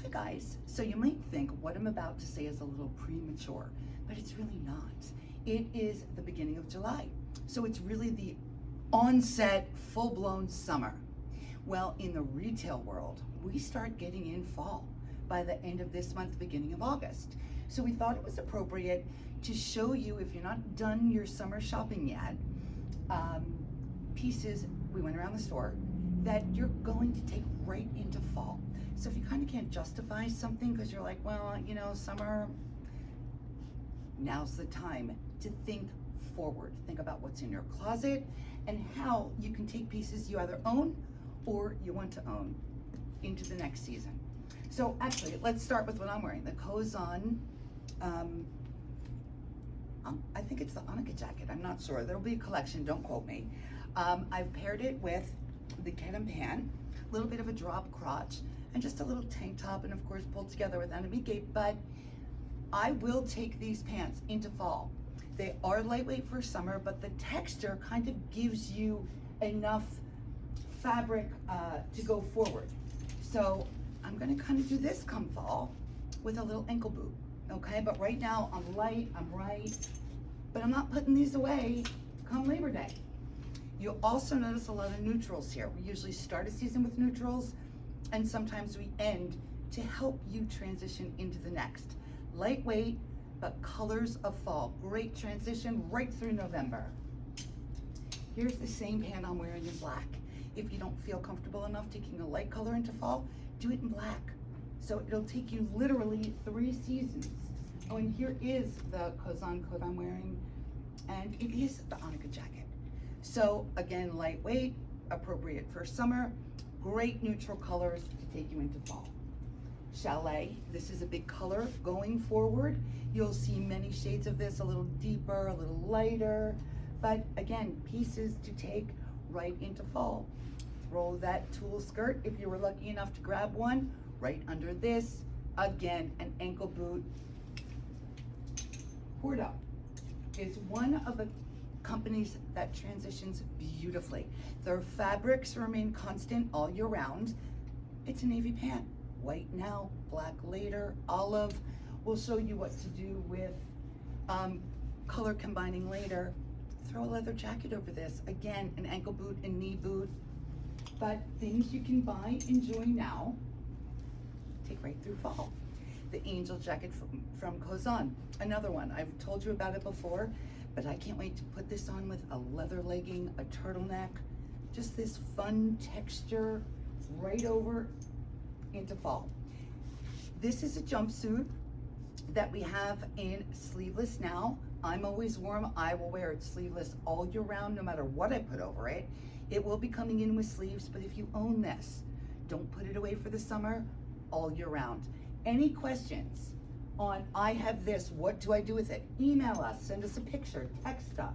Okay guys, so you might think what I'm about to say is a little premature, but it's really not. It is the beginning of July, so it's really the onset, full-blown summer. Well, in the retail world, we start getting in fall by the end of this month, beginning of August. So we thought it was appropriate to show you, if you're not done your summer shopping yet, pieces, we went around the store, that you're going to take right into fall. So if you kind of can't justify something because you're like, well, you know, summer, now's the time to think forward. Think about what's in your closet and how you can take pieces you either own or you want to own into the next season. So actually, let's start with what I'm wearing. The Kozan, I think it's the Anica Jacket. I'm not sure. There'll be a collection, don't quote me. I've paired it with the Roast Pant, a little bit of a drop crotch, and just a little tank top, and of course pulled together with Anica Jacket. But I will take these pants into fall. They are lightweight for summer, but the texture kind of gives you enough fabric to go forward. So I'm gonna kind of do this come fall with a little ankle boot, okay? But right now I'm light, I'm right, but I'm not putting these away come Labor Day. You'll also notice a lot of neutrals here. We usually start a season with neutrals, and sometimes we end to help you transition into the next. Lightweight, but colors of fall. Great transition right through November. Here's the same pant I'm wearing in black. If you don't feel comfortable enough taking a light color into fall, do it in black. So it'll take you literally 3 seasons. Oh, and here is the Kozan coat I'm wearing, and it is the Anica Jacket. So again, lightweight, appropriate for summer, great neutral colors to take you into fall. Chalet, this is a big color going forward. You'll see many shades of this, a little deeper, a little lighter, but again, pieces to take right into fall. Throw that tulle skirt, if you were lucky enough to grab one, right under this. Again, an ankle boot. Horda is one of the companies that transitions beautifully. Their fabrics remain constant all year round. It's a navy pant. White now, black later, olive. We'll show you what to do with color combining later. Throw a leather jacket over this. Again, an ankle boot and knee boot. But things you can buy, enjoy now, take right through fall. The Angel Jacket from Kozan, another one. I've told you about it before, but I can't wait to put this on with a leather legging, a turtleneck, just this fun texture right over into fall. This is a jumpsuit that we have in sleeveless now. I'm always warm. I will wear it sleeveless all year round, no matter what I put over it. It will be coming in with sleeves, but if you own this, don't put it away for the summer, all year round. Any questions on I have this, what do I do with it? Email us, send us a picture, text us.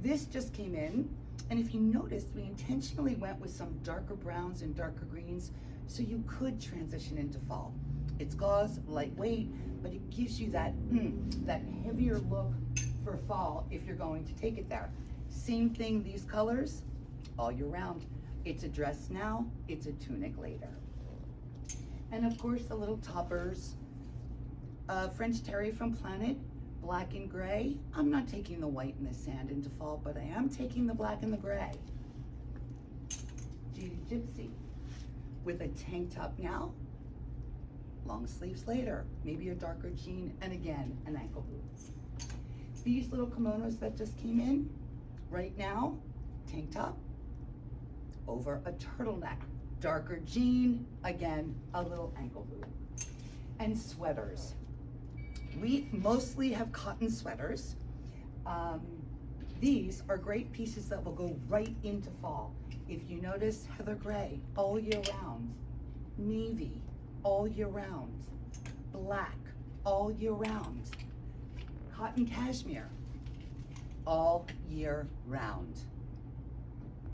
This just came in, and if you noticed, we intentionally went with some darker browns and darker greens so you could transition into fall. It's gauze, lightweight, but it gives you that, that heavier look for fall if you're going to take it there. Same thing, these colors, all year round. It's a dress now, it's a tunic later. And of course the little toppers, French Terry from Planet, black and gray. I'm not taking the white and the sand into fall, but I am taking the black and the gray. Gypsy with a tank top now, long sleeves later, maybe a darker jean, and again, an ankle boot. These little kimonos that just came in, right now, tank top over a turtleneck, darker jean, again, a little ankle boot. And sweaters. We mostly have cotton sweaters. These are great pieces that will go right into fall. If you notice, heather gray, all year round. Navy, all year round. Black, all year round. Cotton cashmere, all year round.